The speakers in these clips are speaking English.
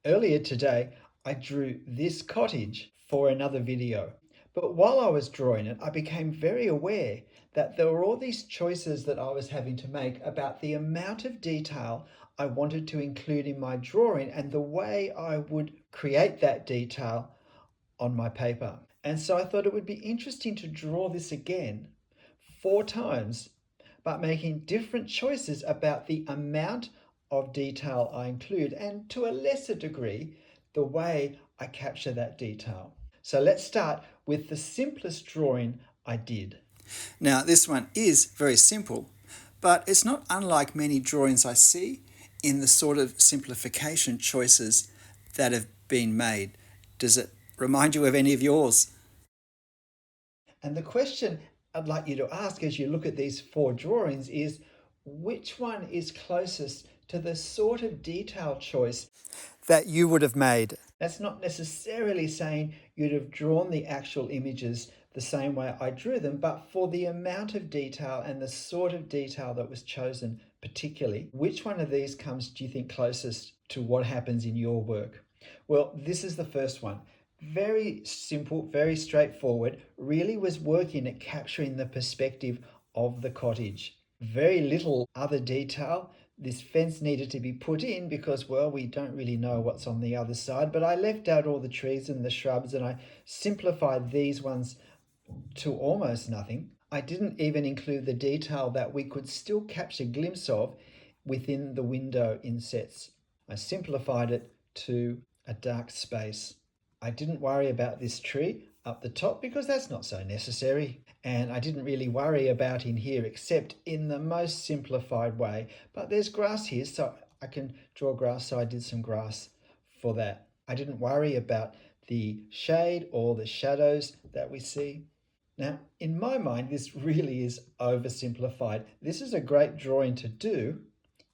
Earlier today, I drew this cottage for another video. But while I was drawing it, I became very aware that there were all these choices that I was having to make about the amount of detail I wanted to include in my drawing and the way I would create that detail on my paper. And so I thought it would be interesting to draw this again 4 times, but making different choices about the amount of detail I include and to a lesser degree, the way I capture that detail. So let's start with the simplest drawing I did. Now, this one is very simple, but it's not unlike many drawings I see in the sort of simplification choices that have been made. Does it remind you of any of yours? And the question I'd like you to ask as you look at these 4 drawings is which one is closest to the sort of detail choice That you would have made. That's not necessarily saying you'd have drawn the actual images the same way I drew them, but for the amount of detail and the sort of detail that was chosen particularly, which one of these comes, do you think, closest to what happens in your work? Well, this is the first one. Very simple, very straightforward, really was working at capturing the perspective of the cottage. Very little other detail. This fence needed to be put in because, well, we don't really know what's on the other side, but I left out all the trees and the shrubs and I simplified these ones to almost nothing. I didn't even include the detail that we could still catch a glimpse of within the window insets. I simplified it to a dark space. I didn't worry about this tree up the top because that's not so necessary. And I didn't really worry about in here except in the most simplified way. But there's grass here, so I can draw grass, so I did some grass for that. I didn't worry about the shade or the shadows that we see. Now, in my mind, this really is oversimplified. This is a great drawing to do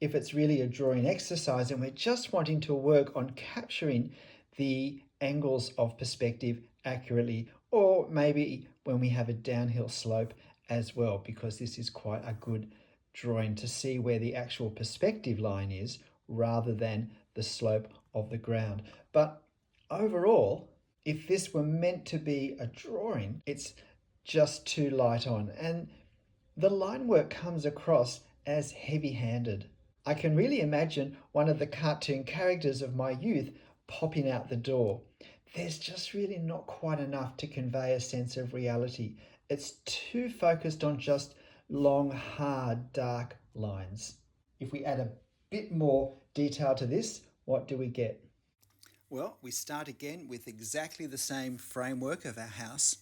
if it's really a drawing exercise and we're just wanting to work on capturing the angles of perspective accurately, or maybe when we have a downhill slope as well, because this is quite a good drawing to see where the actual perspective line is rather than the slope of the ground. But overall, if this were meant to be a drawing, it's just too light on, and the line work comes across as heavy-handed. I can really imagine one of the cartoon characters of my youth popping out the door. There's just really not quite enough to convey a sense of reality. It's too focused on just long, hard, dark lines. If we add a bit more detail to this, what do we get? Well, we start again with exactly the same framework of our house.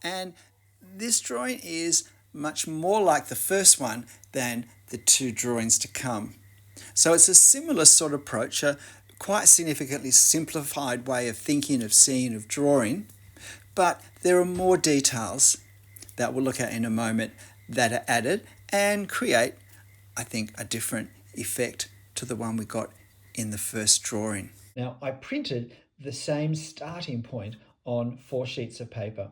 And this drawing is much more like the first one than the 2 drawings to come. So it's a similar sort of approach, a quite significantly simplified way of thinking, of seeing, of drawing, but there are more details that we'll look at in a moment that are added and create, I think, a different effect to the one we got in the first drawing. Now, I printed the same starting point on 4 sheets of paper,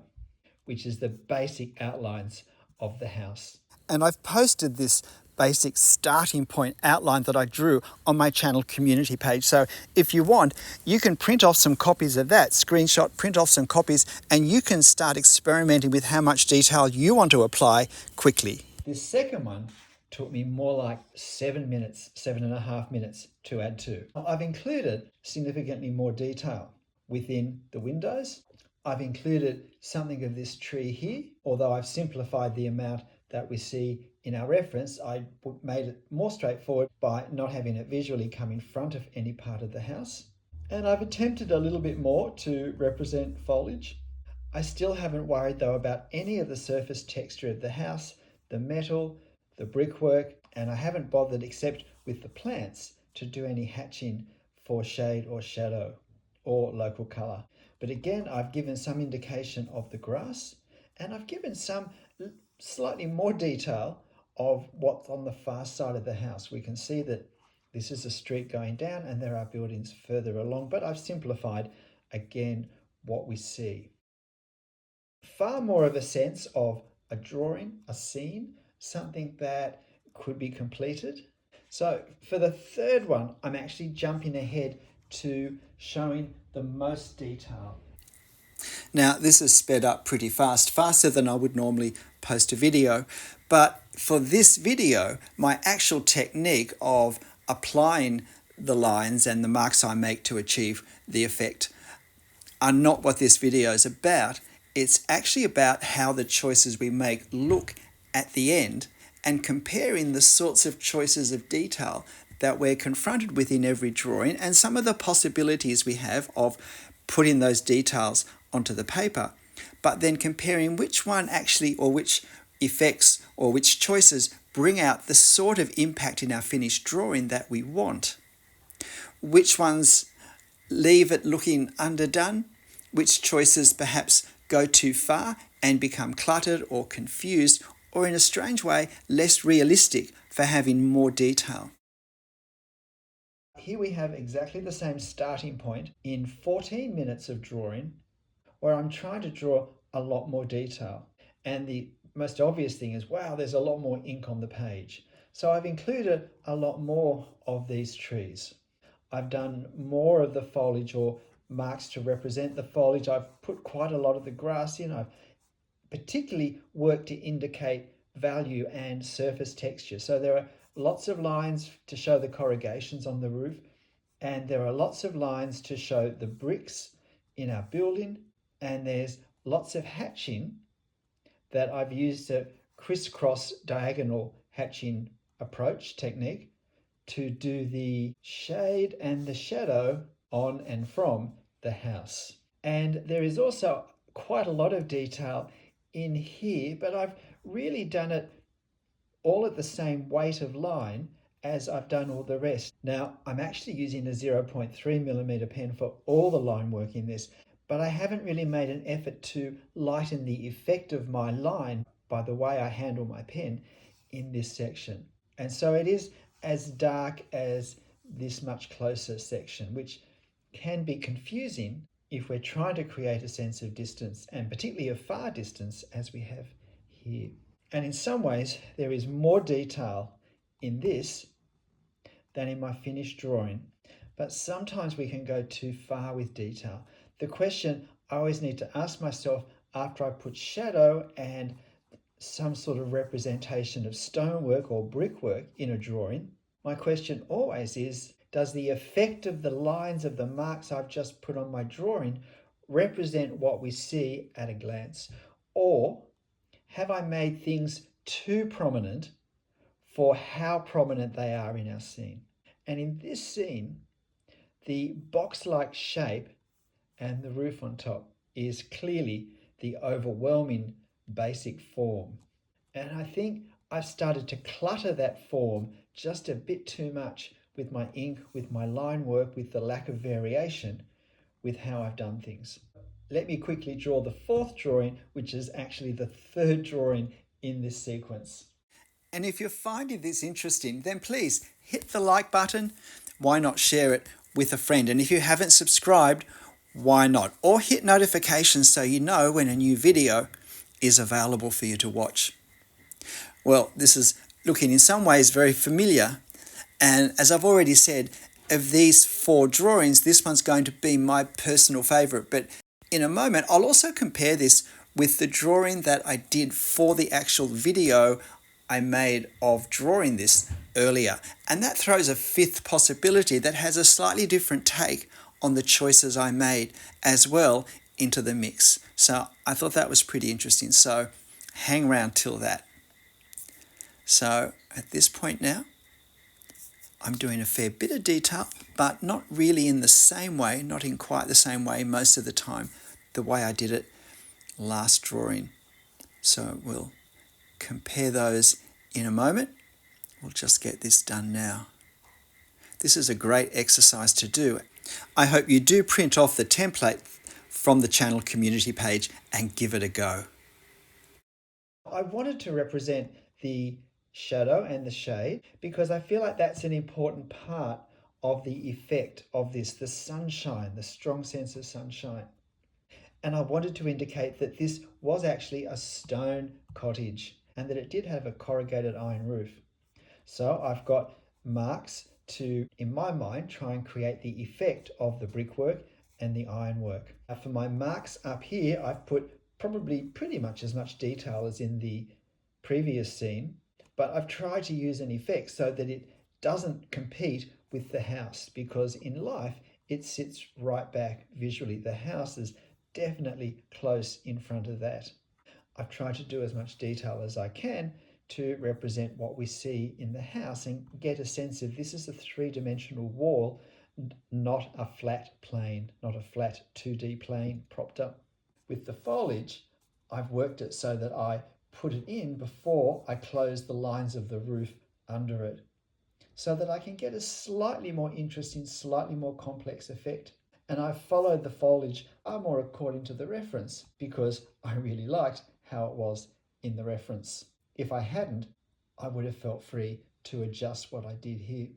which is the basic outlines of the house. And I've posted this basic starting point outline that I drew on my channel community page. So if you want, you can print off some copies of that, screenshot, print off some copies, and you can start experimenting with how much detail you want to apply quickly. This second one took me more like 7 minutes, 7.5 minutes to add to. I've included significantly more detail within the windows. I've included something of this tree here, although I've simplified the amount that we see in our reference. I made it more straightforward by not having it visually come in front of any part of the house. And I've attempted a little bit more to represent foliage. I still haven't worried though about any of the surface texture of the house, the metal, the brickwork, and I haven't bothered except with the plants to do any hatching for shade or shadow or local colour. But again, I've given some indication of the grass, and I've given some slightly more detail of what's on the far side of the house. We can see that this is a street going down and there are buildings further along, but I've simplified again what we see. Far more of a sense of a drawing, a scene, something that could be completed. So for the third one, I'm actually jumping ahead to showing the most detail. Now, this is sped up pretty fast, faster than I would normally post a video. But for this video, my actual technique of applying the lines and the marks I make to achieve the effect are not what this video is about. It's actually about how the choices we make look at the end and comparing the sorts of choices of detail that we're confronted with in every drawing and some of the possibilities we have of putting those details onto the paper, but then comparing which one actually, or which effects or which choices bring out the sort of impact in our finished drawing that we want. Which ones leave it looking underdone, which choices perhaps go too far and become cluttered or confused, or in a strange way, less realistic for having more detail. Here we have exactly the same starting point in 14 minutes of drawing, where I'm trying to draw a lot more detail. And the most obvious thing is, wow, there's a lot more ink on the page. So I've included a lot more of these trees. I've done more of the foliage or marks to represent the foliage. I've put quite a lot of the grass in. I've particularly worked to indicate value and surface texture. So there are lots of lines to show the corrugations on the roof, and there are lots of lines to show the bricks in our building, and there's lots of hatching that I've used a crisscross diagonal hatching approach technique to do the shade and the shadow on and from the house. And there is also quite a lot of detail in here, but I've really done it all at the same weight of line as I've done all the rest. Now, I'm actually using a 0.3mm pen for all the line work in this, but I haven't really made an effort to lighten the effect of my line by the way I handle my pen in this section. And so it is as dark as this much closer section, which can be confusing if we're trying to create a sense of distance, and particularly a far distance as we have here. And in some ways, there is more detail in this than in my finished drawing. But sometimes we can go too far with detail. The question I always need to ask myself after I put shadow and some sort of representation of stonework or brickwork in a drawing, my question always is, does the effect of the lines of the marks I've just put on my drawing represent what we see at a glance? Or have I made things too prominent for how prominent they are in our scene? And in this scene, the box-like shape and the roof on top is clearly the overwhelming basic form. And I think I've started to clutter that form just a bit too much with my ink, with my line work, with the lack of variation with how I've done things. Let me quickly draw the fourth drawing, which is actually the third drawing in this sequence. And if you're finding this interesting, then please hit the like button. Why not share it with a friend? And if you haven't subscribed, why not? Or hit notifications so you know when a new video is available for you to watch. Well, this is looking in some ways very familiar. And as I've already said, of these four drawings, this one's going to be my personal favourite. But in a moment, I'll also compare this with the drawing that I did for the actual video I made of drawing this earlier. And that throws a fifth possibility that has a slightly different take on the choices I made as well into the mix. So I thought that was pretty interesting. So hang around till that. So at this point now, I'm doing a fair bit of detail, but not really in the same way, not in quite the same way most of the time, the way I did it last drawing. So we'll compare those in a moment. We'll just get this done now. This is a great exercise to do. I hope you do print off the template from the channel community page and give it a go. I wanted to represent the shadow and the shade because I feel like that's an important part of the effect of this, the sunshine, the strong sense of sunshine. And I wanted to indicate that this was actually a stone cottage and that it did have a corrugated iron roof. So I've got marks to, in my mind, try and create the effect of the brickwork and the ironwork. For my marks up here, I've put probably pretty much as much detail as in the previous scene, but I've tried to use an effect so that it doesn't compete with the house, because in life it sits right back visually. The house is definitely close in front of that. I've tried to do as much detail as I can to represent what we see in the house and get a sense of this is a three-dimensional wall, not a flat plane, not a flat 2D plane propped up. With the foliage, I've worked it so that I put it in before I close the lines of the roof under it, so that I can get a slightly more interesting, slightly more complex effect. And I've followed the foliage far more according to the reference because I really liked how it was in the reference. If I hadn't, I would have felt free to adjust what I did here.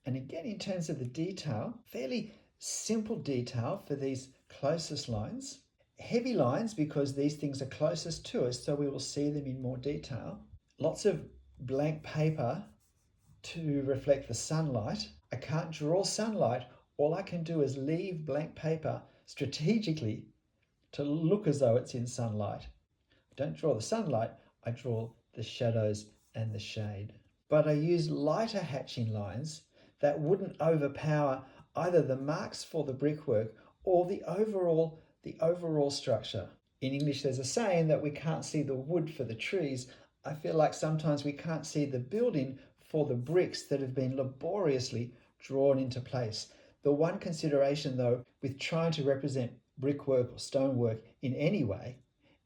And again, in terms of the detail, fairly simple detail for these closest lines. Heavy lines because these things are closest to us, so we will see them in more detail. Lots of blank paper to reflect the sunlight. I can't draw sunlight. All I can do is leave blank paper strategically to look as though it's in sunlight. I don't draw the sunlight, I draw the shadows and the shade. But I use lighter hatching lines that wouldn't overpower either the marks for the brickwork or the overall structure. In English, there's a saying that we can't see the wood for the trees. I feel like sometimes we can't see the building for the bricks that have been laboriously drawn into place. The one consideration, though, with trying to represent brickwork or stonework in any way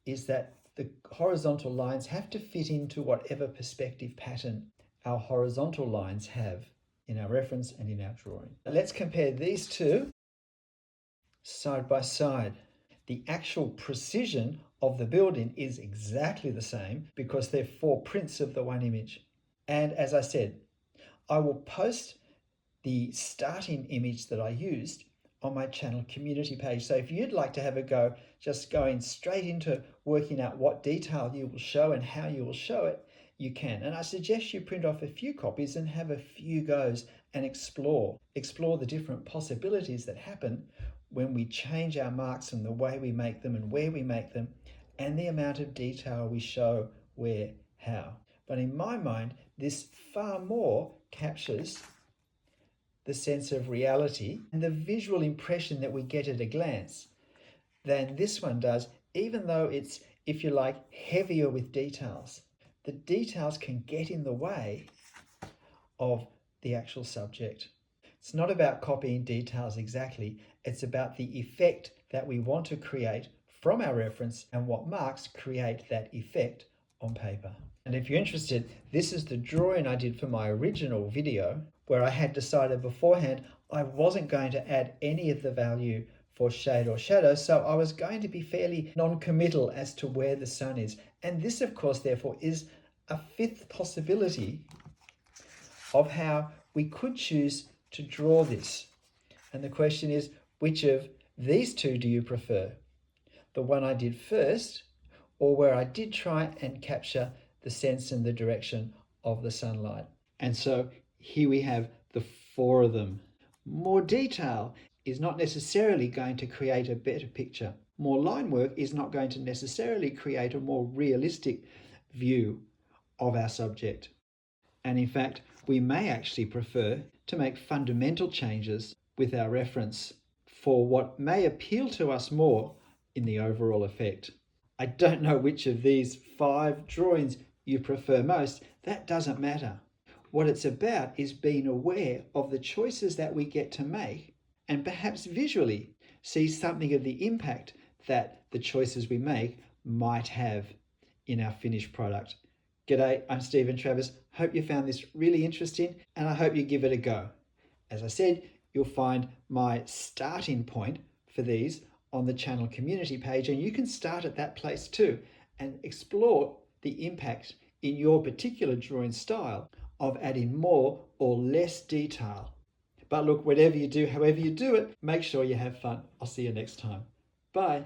is that the horizontal lines have to fit into whatever perspective pattern our horizontal lines have in our reference and in our drawing. Let's compare these two side by side. The actual precision of the building is exactly the same because they're four prints of the one image. And as I said, I will post the starting image that I used on my channel community page. So if you'd like to have a go, just going straight into working out what detail you will show and how you will show it, you can. And I suggest you print off a few copies and have a few goes and explore the different possibilities that happen when we change our marks and the way we make them and where we make them and the amount of detail we show where, how. But in my mind, this far more captures the sense of reality and the visual impression that we get at a glance than this one does, even though it's, if you like, heavier with details. The details can get in the way of the actual subject. It's not about copying details exactly, it's about the effect that we want to create from our reference and what marks create that effect on paper. And if you're interested, this is the drawing I did for my original video where I had decided beforehand I wasn't going to add any of the value for shade or shadow, so I was going to be fairly non-committal as to where the sun is. And this, of course, therefore, is a fifth possibility of how we could choose to draw this. And the question is, which of these two do you prefer? The one I did first, or where I did try and capture the sense and the direction of the sunlight? And so here we have the four of them. More detail is not necessarily going to create a better picture. More line work is not going to necessarily create a more realistic view of our subject. And in fact, we may actually prefer to make fundamental changes with our reference for what may appeal to us more in the overall effect. I don't know which of these 5 drawings you prefer most. That doesn't matter. What it's about is being aware of the choices that we get to make and perhaps visually see something of the impact that the choices we make might have in our finished product. G'day, I'm Stephen Travers. Hope you found this really interesting and I hope you give it a go. As I said, you'll find my starting point for these on the channel community page, and you can start at that place too and explore the impact in your particular drawing style of adding more or less detail. But look, whatever you do, however you do it, make sure you have fun. I'll see you next time. Bye.